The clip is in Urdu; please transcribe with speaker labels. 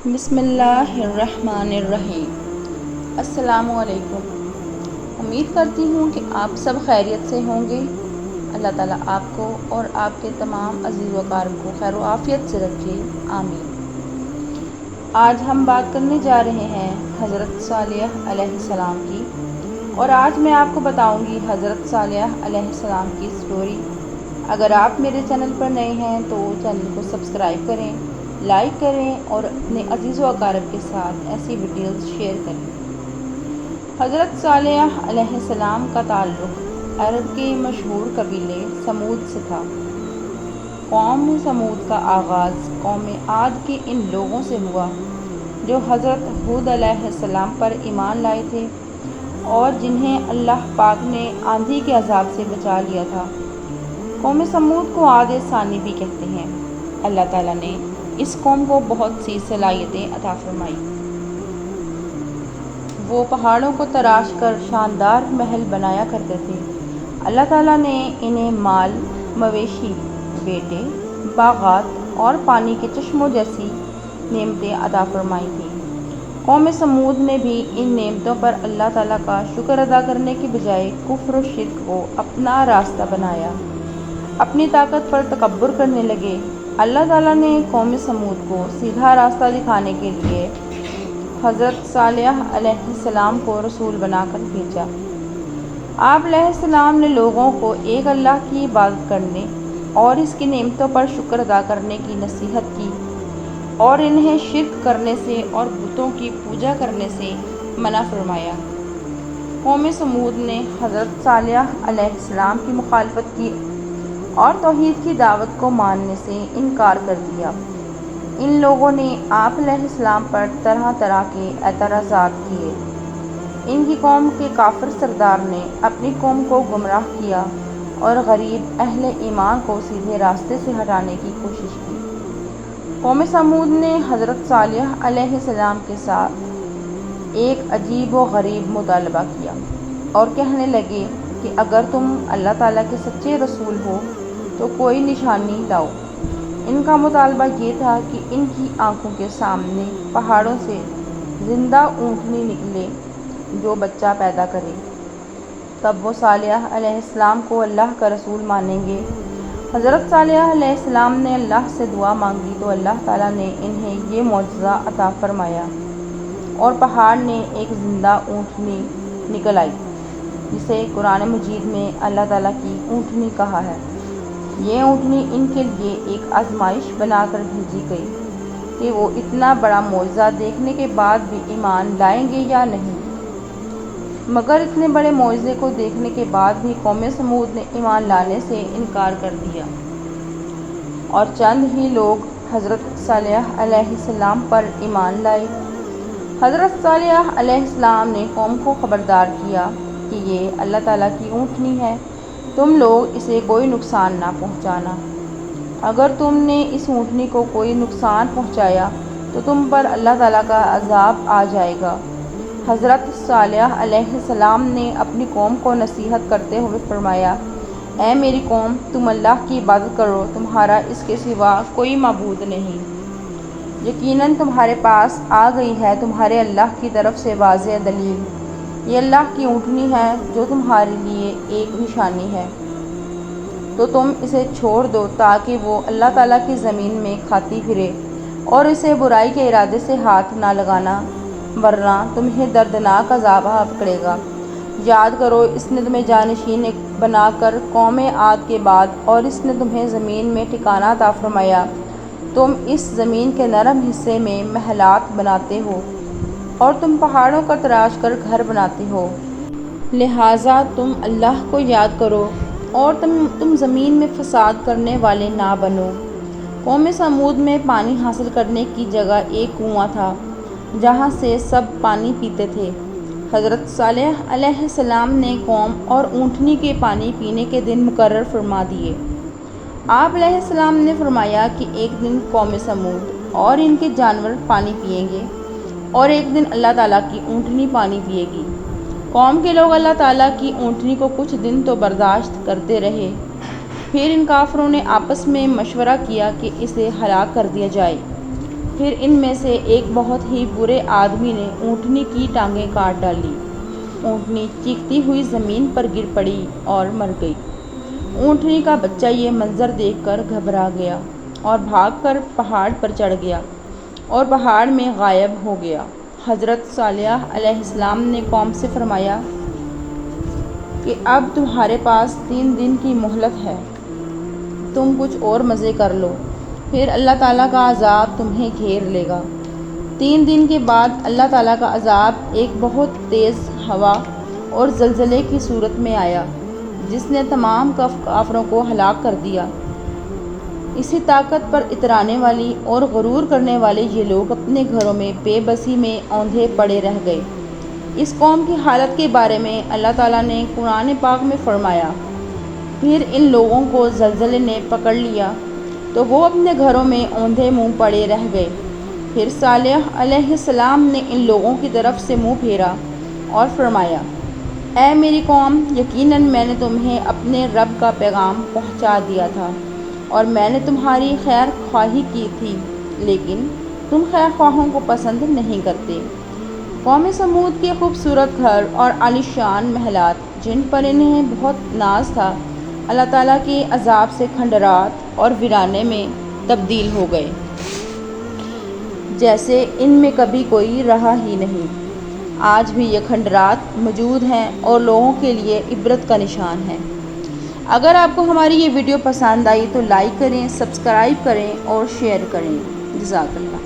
Speaker 1: بسم اللہ الرحمن الرحیم۔ السلام علیکم۔ امید کرتی ہوں کہ آپ سب خیریت سے ہوں گے۔ اللہ تعالیٰ آپ کو اور آپ کے تمام عزیز و اقارب کو خیر و عافیت سے رکھے، آمین۔ آج ہم بات کرنے جا رہے ہیں حضرت صالح علیہ السلام کی، اور آج میں آپ کو بتاؤں گی حضرت صالح علیہ السلام کی سٹوری۔ اگر آپ میرے چینل پر نئے ہیں تو چینل کو سبسکرائب کریں، لائک کریں اور اپنے عزیز و اقارب کے ساتھ ایسی ویڈیوز شیئر کریں۔ حضرت صالح علیہ السلام کا تعلق عرب کے مشہور قبیلے سمود سے تھا۔ قوم سمود کا آغاز قوم عاد کے ان لوگوں سے ہوا جو حضرت ہود علیہ السلام پر ایمان لائے تھے اور جنہیں اللہ پاک نے آندھی کے عذاب سے بچا لیا تھا۔ قوم سمود کو عاد ثانی بھی کہتے ہیں۔ اللہ تعالیٰ نے اس قوم کو بہت سی صلاحیتیں عطا فرمائی۔ وہ پہاڑوں کو تراش کر شاندار محل بنایا کرتے تھے۔ اللہ تعالیٰ نے انہیں مال، مویشی، بیٹے، باغات اور پانی کے چشموں جیسی نعمتیں عطا فرمائی تھیں۔ قوم سمود نے بھی ان نعمتوں پر اللہ تعالیٰ کا شکر ادا کرنے کے بجائے کفر و شرک کو اپنا راستہ بنایا، اپنی طاقت پر تکبر کرنے لگے۔ اللہ تعالیٰ نے قوم سمود کو سیدھا راستہ دکھانے کے لیے حضرت صالح علیہ السلام کو رسول بنا کر بھیجا۔ آپ علیہ السلام نے لوگوں کو ایک اللہ کی عبادت کرنے اور اس کی نعمتوں پر شکر ادا کرنے کی نصیحت کی اور انہیں شرک کرنے سے اور بتوں کی پوجا کرنے سے منع فرمایا۔ قوم سمود نے حضرت صالح علیہ السلام کی مخالفت کی اور توحید کی دعوت کو ماننے سے انکار کر دیا۔ ان لوگوں نے آپ علیہ السلام پر طرح طرح کے اعتراضات کیے۔ ان کی قوم کے کافر سردار نے اپنی قوم کو گمراہ کیا اور غریب اہل ایمان کو سیدھے راستے سے ہٹانے کی کوشش کی۔ قوم سمود نے حضرت صالح علیہ السلام کے ساتھ ایک عجیب و غریب مطالبہ کیا اور کہنے لگے کہ اگر تم اللہ تعالیٰ کے سچے رسول ہو تو کوئی نشانی لاؤ۔ ان کا مطالبہ یہ تھا کہ ان کی آنکھوں کے سامنے پہاڑوں سے زندہ اونٹنی نکلے جو بچہ پیدا کرے، تب وہ صالح علیہ السلام کو اللہ کا رسول مانیں گے۔ حضرت صالح علیہ السلام نے اللہ سے دعا مانگی تو اللہ تعالیٰ نے انہیں یہ معجزہ عطا فرمایا اور پہاڑ نے ایک زندہ اونٹنی نکل آئی، جسے قرآن مجید میں اللہ تعالیٰ کی اونٹنی کہا ہے۔ یہ اونٹنی ان کے لیے ایک آزمائش بنا کر بھیجی گئی کہ وہ اتنا بڑا معجزہ دیکھنے کے بعد بھی ایمان لائیں گے یا نہیں۔ مگر اتنے بڑے معجزے کو دیکھنے کے بعد بھی قوم سمود نے ایمان لانے سے انکار کر دیا اور چند ہی لوگ حضرت صالح علیہ السلام پر ایمان لائے۔ حضرت صالح علیہ السلام نے قوم کو خبردار کیا کہ یہ اللہ تعالیٰ کی اونٹنی ہے، تم لوگ اسے کوئی نقصان نہ پہنچانا۔ اگر تم نے اس اونٹنی کو کوئی نقصان پہنچایا تو تم پر اللہ تعالیٰ کا عذاب آ جائے گا۔ حضرت صالح علیہ السلام نے اپنی قوم کو نصیحت کرتے ہوئے فرمایا، اے میری قوم، تم اللہ کی عبادت کرو، تمہارا اس کے سوا کوئی معبود نہیں۔ یقیناً تمہارے پاس آ گئی ہے تمہارے اللہ کی طرف سے واضح دلیل۔ یہ اللہ کی اونٹنی ہے جو تمہارے لیے ایک نشانی ہے، تو تم اسے چھوڑ دو تاکہ وہ اللہ تعالیٰ کی زمین میں کھاتی پھرے، اور اسے برائی کے ارادے سے ہاتھ نہ لگانا، ورنہ تمہیں دردناک عذاب آ پکڑے گا۔ یاد کرو، اس نے تمہیں جانشین بنا کر قوم عاد کے بعد اور اس نے تمہیں زمین میں ٹھکانہ عطا فرمایا۔ تم اس زمین کے نرم حصے میں محلات بناتے ہو اور تم پہاڑوں کو تراش کر گھر بناتے ہو، لہٰذا تم اللہ کو یاد کرو اور تم زمین میں فساد کرنے والے نہ بنو۔ قوم سمود میں پانی حاصل کرنے کی جگہ ایک کنواں تھا جہاں سے سب پانی پیتے تھے۔ حضرت صالح علیہ السلام نے قوم اور اونٹنی کے پانی پینے کے دن مقرر فرما دیے۔ آپ علیہ السلام نے فرمایا کہ ایک دن قوم سمود اور ان کے جانور پانی پئیں گے اور ایک دن اللہ تعالیٰ کی اونٹنی پانی پیے گی۔ قوم کے لوگ اللہ تعالیٰ کی اونٹنی کو کچھ دن تو برداشت کرتے رہے، پھر ان کافروں نے آپس میں مشورہ کیا کہ اسے ہلاک کر دیا جائے۔ پھر ان میں سے ایک بہت ہی برے آدمی نے اونٹنی کی ٹانگیں کاٹ ڈالی۔ اونٹنی چیختی ہوئی زمین پر گر پڑی اور مر گئی۔ اونٹنی کا بچہ یہ منظر دیکھ کر گھبرا گیا اور بھاگ کر پہاڑ پر چڑھ گیا اور پہاڑ میں غائب ہو گیا۔ حضرت صالح علیہ السلام نے قوم سے فرمایا کہ اب تمہارے پاس 3 دن کی مہلت ہے، تم کچھ اور مزے کر لو، پھر اللہ تعالیٰ کا عذاب تمہیں گھیر لے گا۔ 3 دن کے بعد اللہ تعالیٰ کا عذاب ایک بہت تیز ہوا اور زلزلے کی صورت میں آیا، جس نے تمام کافروں کو ہلاک کر دیا۔ اسی طاقت پر اترانے والی اور غرور کرنے والے یہ لوگ اپنے گھروں میں بے بسی میں اوندھے پڑے رہ گئے۔ اس قوم کی حالت کے بارے میں اللہ تعالیٰ نے قرآن پاک میں فرمایا، پھر ان لوگوں کو زلزلے نے پکڑ لیا تو وہ اپنے گھروں میں اوندھے منہ پڑے رہ گئے۔ پھر صالح علیہ السلام نے ان لوگوں کی طرف سے منہ پھیرا اور فرمایا، اے میری قوم، یقیناً میں نے تمہیں اپنے رب کا پیغام پہنچا دیا تھا اور میں نے تمہاری خیر خواہی کی تھی، لیکن تم خیر خواہوں کو پسند نہیں کرتے۔ قوم سمود کے خوبصورت گھر اور عالیشان محلات، جن پر انہیں بہت ناز تھا، اللہ تعالیٰ کے عذاب سے کھنڈرات اور ویرانے میں تبدیل ہو گئے، جیسے ان میں کبھی کوئی رہا ہی نہیں۔ آج بھی یہ کھنڈرات موجود ہیں اور لوگوں کے لیے عبرت کا نشان ہیں۔ اگر آپ کو ہماری یہ ویڈیو پسند آئی تو لائک کریں، سبسکرائب کریں اور شیئر کریں۔ جزاک اللہ۔